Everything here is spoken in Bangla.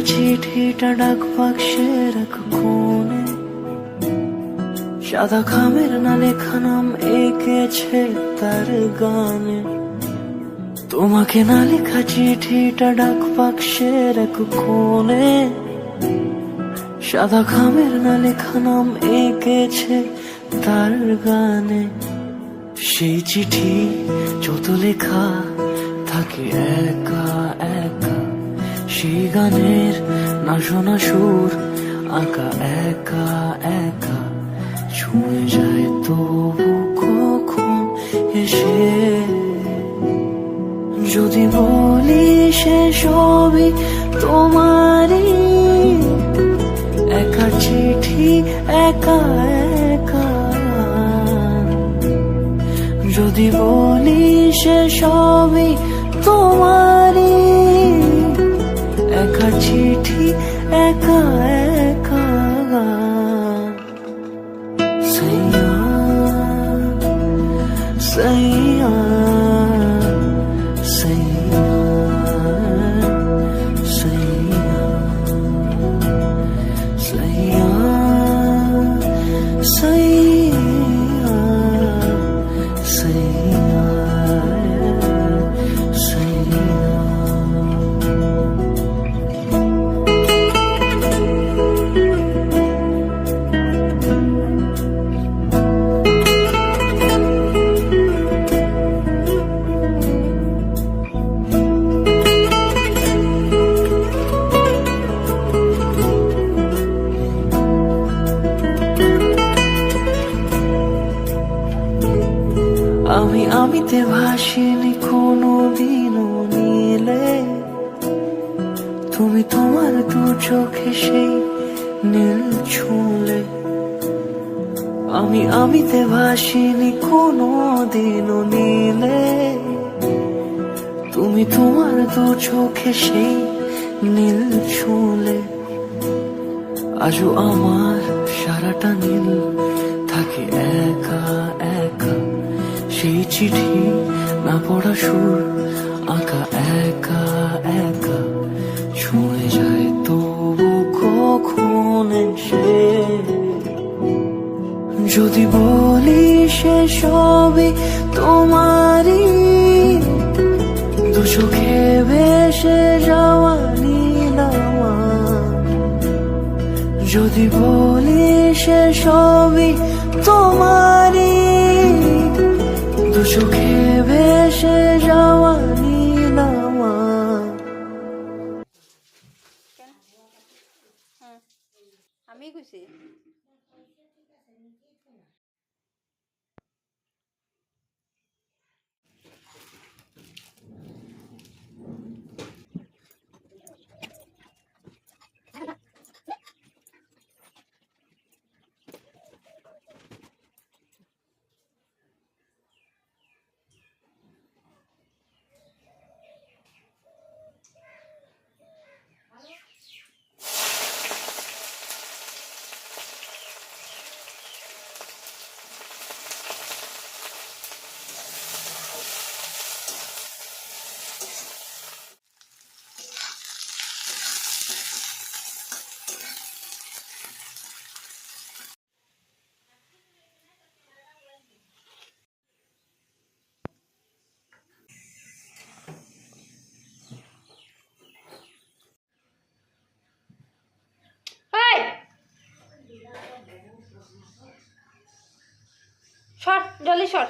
চিঠিটা ডাক বাক্সের এক কোণে, সাদা খামের না লেখা নাম এঁকেছে তার গানে। তোমাকে না লেখা চিঠিটা ডাক বাক্সের এক কোণে, সাদা খামের না লেখা নাম এঁকেছে তার গানে। সেই চিঠি যত লেখা থাকে একা একা, সেই গানের না শোনা সুর আঁকা একা একা, ছুঁয়ে যায় তবু কখন এসে। যদি বলি সে সবই তোমারই, একা চিঠি একা একা। যদি বলি সে সবই তোমারই, একা চিঠি একা একা। সাইয়া সাইয়া সাইয়া সাইয়া সাইয়া সাইয়া সাইয়া সাইয়া। আমিতে ভাসিনি কোনো দিনও নীলে, তুমি তোমার দু চোখে সেই নীল ছুঁলে। আমিতে ভাসিনি কোনো দিনও নীলে, তুমি তোমার দু চোখে সেই নীল ছুঁলে। আজও আমার সারাটা নীল থাকে একা একা, সেই চিঠি না পড়া সুর আঁকা একা একা, ছুঁয়ে যায় তবু কখন এসে। যদি বলি সে সবই তোমারই, দু চোখে ভেসে যাওয়া নীলামা। যদি বলি সে সবই তোমারই, দু চোখে ভেসে যাওয়া নীলামা। আমি কইছি সর, জলদি সর।